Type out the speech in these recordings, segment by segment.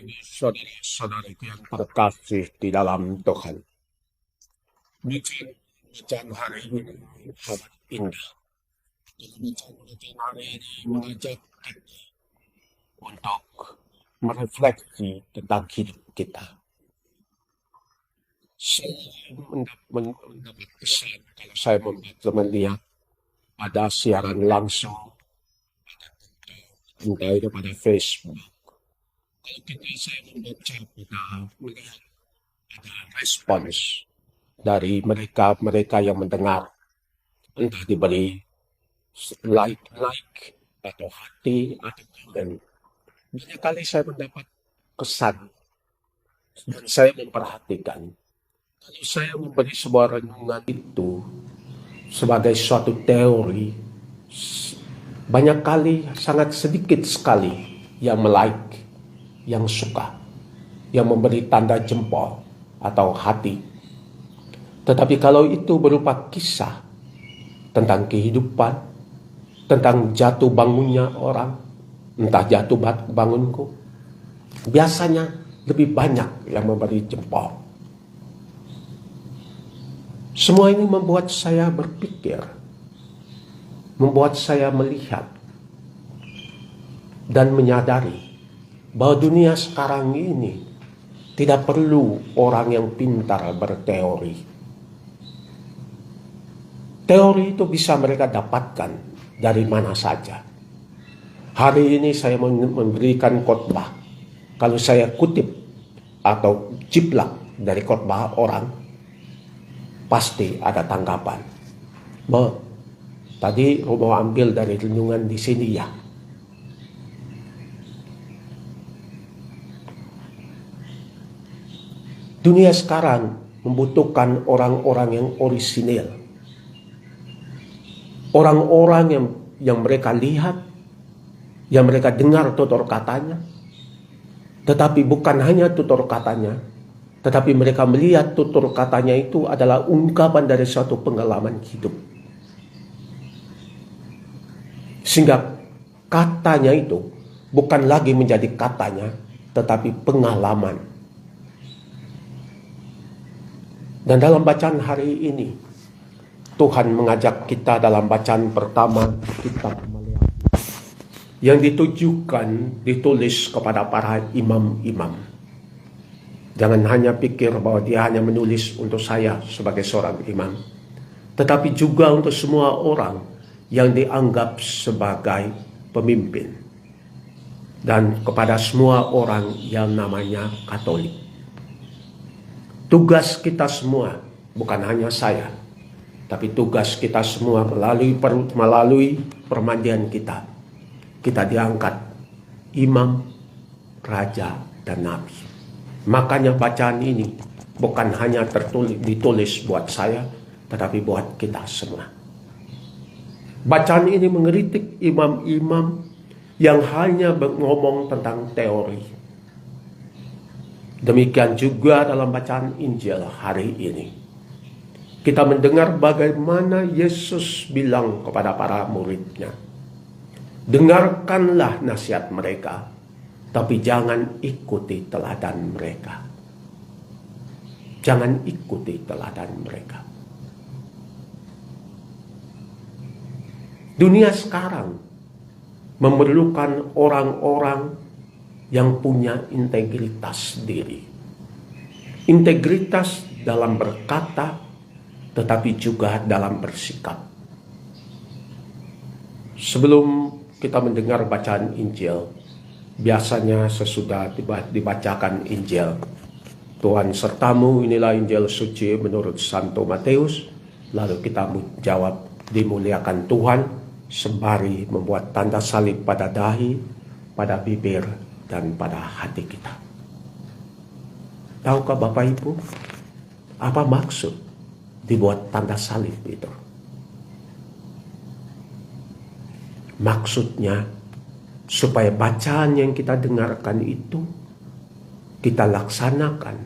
Saudara-saudariku yang terkasih di dalam Tuhan. Bacaan hari ini sangat indah. Bacaan hari ini mengajak kita untuk merefleksi tentang hidup kita. Saya mendapat kesan kalau saya melihat pada siaran langsung, entah itu pada Facebook. Kalau saya membaca, kita melihat ada respons dari mereka yang mendengar, entah diberi like atau hati atau komen. Banyak kali saya mendapat kesan dan saya memperhatikan. Kalau saya memberi sebuah renungan itu sebagai suatu teori, banyak kali sangat sedikit sekali yang like, yang suka, yang memberi tanda jempol atau hati. Tetapi kalau itu berupa kisah tentang kehidupan, tentang jatuh bangunnya orang, entah jatuh bangunku, biasanya lebih banyak yang memberi jempol. Semua ini membuat saya berpikir, membuat saya melihat dan menyadari bahwa dunia sekarang ini tidak perlu orang yang pintar berteori. Teori itu bisa mereka dapatkan dari mana saja. Hari ini saya memberikan khotbah. Kalau saya kutip atau jiplak dari khotbah orang, pasti ada tanggapan. Tadi mau ambil dari renungan di sini ya. Dunia sekarang membutuhkan orang-orang yang orisinil. Orang-orang yang mereka lihat, yang mereka dengar tutur katanya, tetapi bukan hanya tutur katanya, tetapi mereka melihat tutur katanya itu adalah ungkapan dari suatu pengalaman hidup. Sehingga katanya itu bukan lagi menjadi katanya, tetapi pengalaman. Dan dalam bacaan hari ini, Tuhan mengajak kita dalam bacaan pertama kitab Maleakhi yang ditulis kepada para imam-imam. Jangan hanya pikir bahwa dia hanya menulis untuk saya sebagai seorang imam, tetapi juga untuk semua orang yang dianggap sebagai pemimpin dan kepada semua orang yang namanya Katolik. Tugas kita semua, bukan hanya saya, tapi tugas kita semua melalui permandian kita diangkat imam, raja, dan nabi. Makanya bacaan ini bukan hanya ditulis buat saya, tetapi buat kita semua. Bacaan ini mengkritik imam-imam yang hanya ngomong tentang teori. Demikian juga dalam bacaan Injil hari ini. Kita mendengar bagaimana Yesus bilang kepada para muridnya, dengarkanlah nasihat mereka, tapi jangan ikuti teladan mereka. Jangan ikuti teladan mereka. Dunia sekarang memerlukan orang-orang yang punya integritas diri. Integritas dalam berkata, tetapi juga dalam bersikap. Sebelum kita mendengar bacaan Injil, biasanya sesudah dibacakan Injil, Tuhan sertamu, inilah Injil suci menurut Santo Matius, lalu kita jawab, dimuliakan Tuhan, sembari membuat tanda salib pada dahi, pada bibir, dan pada hati kita. Tahukah Bapak Ibu, apa maksud dibuat tanda salib itu? Maksudnya supaya bacaan yang kita dengarkan itu kita laksanakan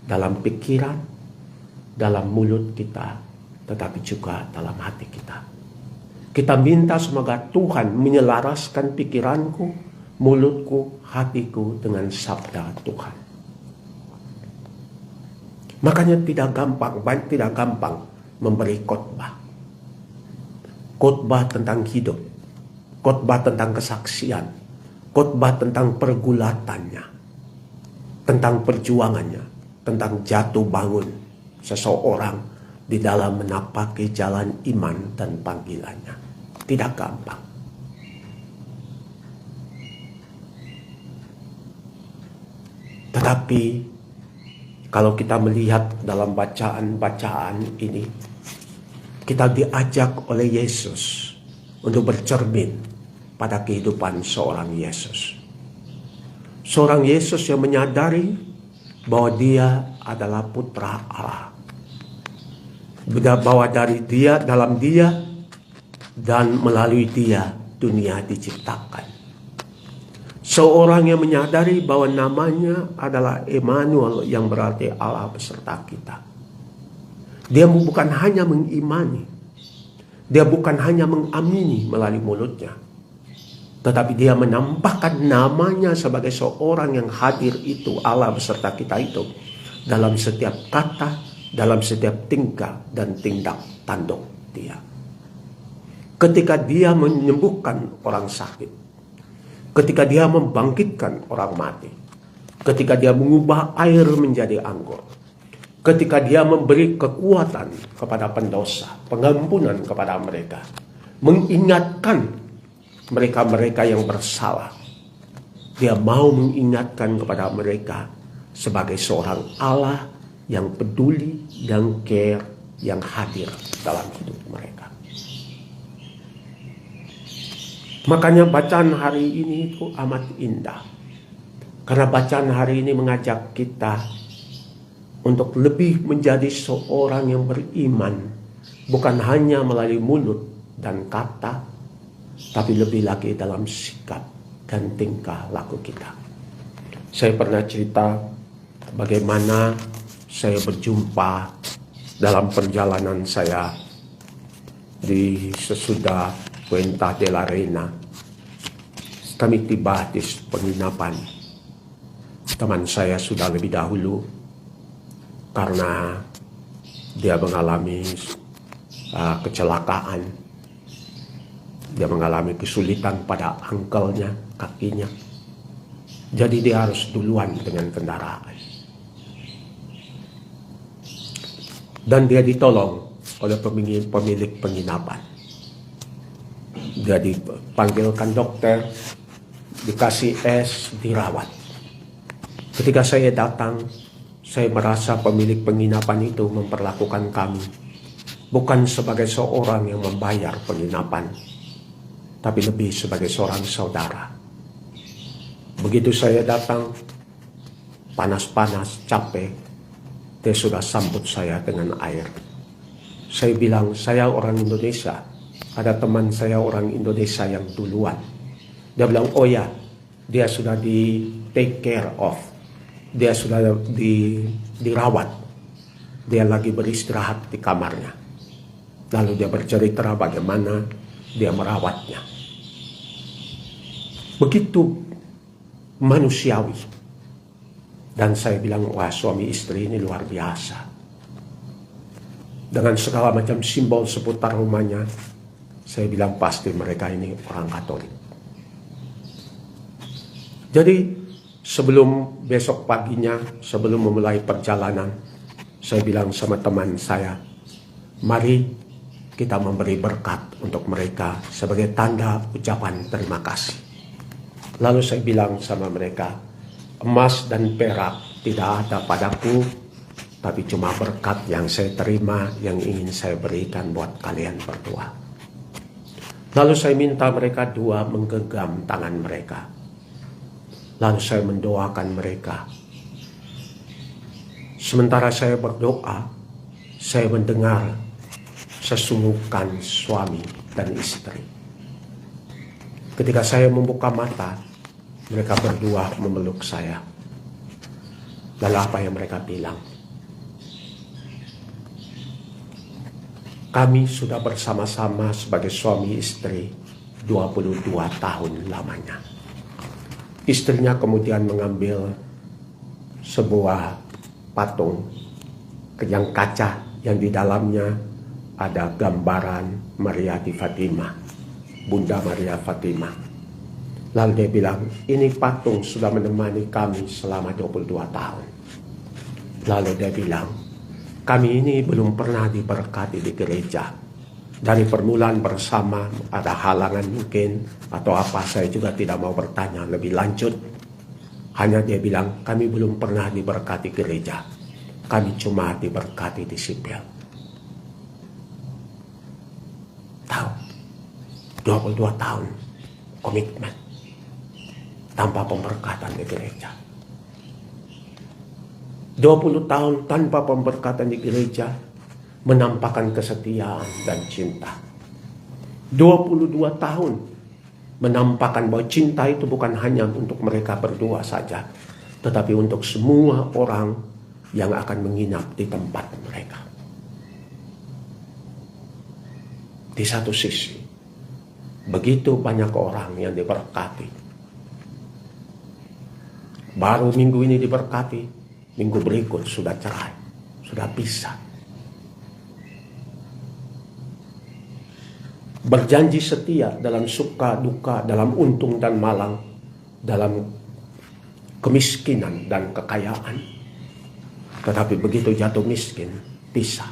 dalam pikiran, dalam mulut kita, tetapi juga dalam hati kita. Kita minta semoga Tuhan menyelaraskan pikiranku, mulutku, hatiku dengan sabda Tuhan. Makanya tidak gampang memberi khotbah. Khotbah tentang hidup, khotbah tentang kesaksian, khotbah tentang pergulatannya, tentang perjuangannya, tentang jatuh bangun seseorang di dalam menapaki jalan iman dan panggilannya. Tidak gampang. Tetapi kalau kita melihat dalam bacaan-bacaan ini, kita diajak oleh Yesus untuk bercermin pada kehidupan seorang Yesus. Seorang Yesus yang menyadari bahwa dia adalah putra Allah. Bahwa dari dia, dalam dia, dan melalui dia dunia diciptakan. Seorang yang menyadari bahwa namanya adalah Immanuel, yang berarti Allah beserta kita. Dia bukan hanya mengimani, dia bukan hanya mengamini melalui mulutnya, tetapi dia menampakkan namanya sebagai seorang yang hadir itu, Allah beserta kita itu, dalam setiap kata, dalam setiap tingkah dan tindak tanduk dia. Ketika dia menyembuhkan orang sakit, ketika dia membangkitkan orang mati, ketika dia mengubah air menjadi anggur, ketika dia memberi kekuatan kepada pendosa, pengampunan kepada mereka, mengingatkan mereka-mereka yang bersalah, dia mau mengingatkan kepada mereka sebagai seorang Allah yang peduli, yang care, yang hadir dalam hidup mereka. Makanya bacaan hari ini itu amat indah. Karena bacaan hari ini mengajak kita untuk lebih menjadi seorang yang beriman, bukan hanya melalui mulut dan kata, tapi lebih lagi dalam sikap dan tingkah laku kita. Saya pernah cerita bagaimana saya berjumpa dalam perjalanan saya di sesudah Puente de la Reina. Kami tiba di penginapan. Teman saya sudah lebih dahulu karena dia mengalami kecelakaan. Dia mengalami kesulitan pada ankle-nya, kakinya. Jadi dia harus duluan dengan kendaraan. Dan dia ditolong oleh pemilik penginapan. Dia dipanggilkan dokter, dikasih es, dirawat. Ketika saya datang, saya merasa pemilik penginapan itu memperlakukan kami bukan sebagai seorang yang membayar penginapan, tapi lebih sebagai seorang saudara. Begitu saya datang, panas-panas, capek, dia sudah sambut saya dengan air. Saya bilang, saya orang Indonesia. Ada teman saya orang Indonesia yang duluan. Dia bilang, oh ya, dia sudah di take care of. Dia sudah dirawat. Dia lagi beristirahat di kamarnya. Lalu dia bercerita bagaimana dia merawatnya. Begitu manusiawi. Dan saya bilang, wah, suami istri ini luar biasa. Dengan segala macam simbol seputar rumahnya, saya bilang pasti mereka ini orang Katolik. Jadi sebelum besok paginya, sebelum memulai perjalanan, saya bilang sama teman saya, mari kita memberi berkat untuk mereka sebagai tanda ucapan terima kasih. Lalu saya bilang sama mereka, emas dan perak tidak ada padaku, tapi cuma berkat yang saya terima yang ingin saya berikan buat kalian berdua. Lalu saya minta mereka dua menggenggam tangan mereka. Lalu saya mendoakan mereka. Sementara saya berdoa, saya mendengar sesungukan suami dan istri. Ketika saya membuka mata, mereka berdua memeluk saya. Lalu apa yang mereka bilang? Kami sudah bersama-sama sebagai suami istri 22 tahun lamanya. Istrinya kemudian mengambil sebuah patung yang kaca yang di dalamnya ada gambaran Maria di Fatima, Bunda Maria Fatima. Lalu dia bilang, ini patung sudah menemani kami selama 22 tahun. Lalu dia bilang, kami ini belum pernah diberkati di gereja. Dari permulaan bersama ada halangan mungkin atau apa, saya juga tidak mau bertanya lebih lanjut. Hanya dia bilang, kami belum pernah diberkati gereja. Kami cuma diberkati di sipil. Tahu, 22 tahun komitmen tanpa pemberkatan di gereja. 20 tahun tanpa pemberkatan di gereja menampakkan kesetiaan dan cinta. 22 tahun menampakkan bahwa cinta itu bukan hanya untuk mereka berdua saja, tetapi untuk semua orang yang akan menginap di tempat mereka. Di satu sisi, begitu banyak orang yang diberkati. Baru minggu ini diberkati, minggu berikut sudah cerai, sudah pisah. Berjanji setia dalam suka duka, dalam untung dan malang, dalam kemiskinan dan kekayaan. Tetapi begitu jatuh miskin, pisah.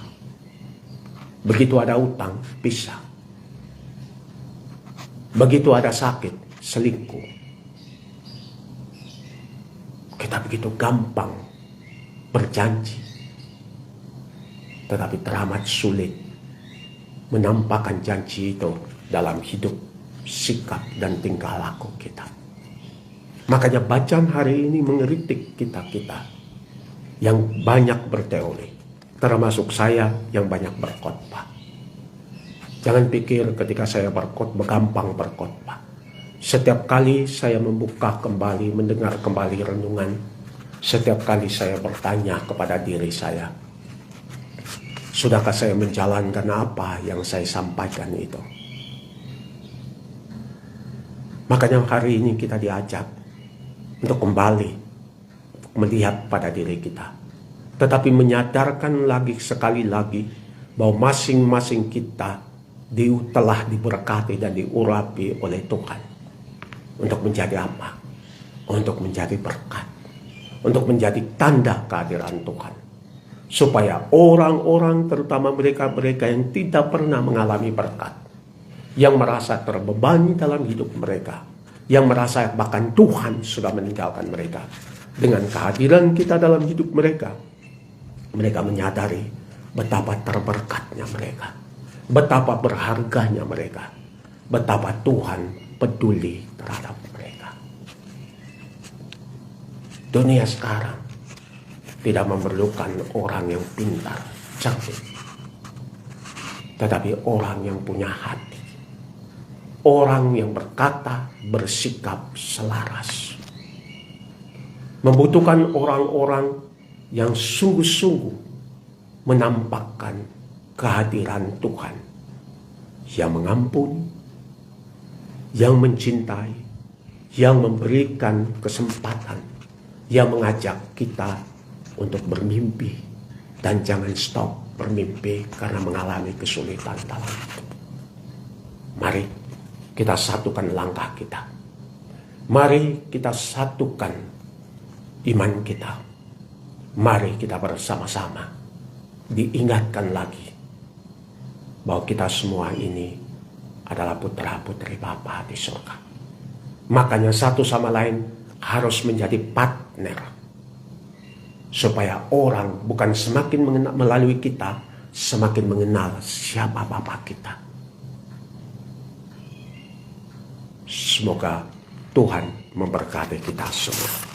Begitu ada utang, pisah. Begitu ada sakit, selingkuh. Kita begitu gampang berjanji, tetapi teramat sulit menampakkan janji itu dalam hidup, sikap, dan tingkah laku kita. Makanya bacaan hari ini mengeritik kita-kita yang banyak berteori, termasuk saya yang banyak berkhotbah. Jangan pikir ketika saya berkhotbah gampang berkhotbah. Setiap kali saya membuka kembali, mendengar kembali renungan, setiap kali saya bertanya kepada diri saya, sudahkah saya menjalankan apa yang saya sampaikan itu? Makanya hari ini kita diajak untuk kembali melihat pada diri kita, tetapi menyadarkan lagi sekali lagi bahwa masing-masing kita telah diberkati dan diurapi oleh Tuhan. Untuk menjadi apa? Untuk menjadi berkat. Untuk menjadi tanda kehadiran Tuhan. Supaya orang-orang, terutama mereka-mereka yang tidak pernah mengalami berkat, yang merasa terbebani dalam hidup mereka, yang merasa bahkan Tuhan sudah meninggalkan mereka, dengan kehadiran kita dalam hidup mereka, mereka menyadari betapa terberkatnya mereka, betapa berharganya mereka, betapa Tuhan peduli terhadap mereka. Dunia sekarang tidak memerlukan orang yang pintar, cantik, tetapi orang yang punya hati, orang yang berkata, bersikap selaras. Membutuhkan orang-orang yang sungguh-sungguh menampakkan kehadiran Tuhan, yang mengampuni, yang mencintai, yang memberikan kesempatan, yang mengajak kita untuk bermimpi, dan jangan stop bermimpi karena mengalami kesulitan dalam hidup. Mari kita satukan langkah kita. Mari kita satukan iman kita. Mari kita bersama-sama diingatkan lagi bahwa kita semua ini adalah putra-putri Bapa di surga. Makanya satu sama lain harus menjadi partner. Supaya orang bukan semakin mengenal, melalui kita, semakin mengenal siapa Bapa kita. Semoga Tuhan memberkati kita semua.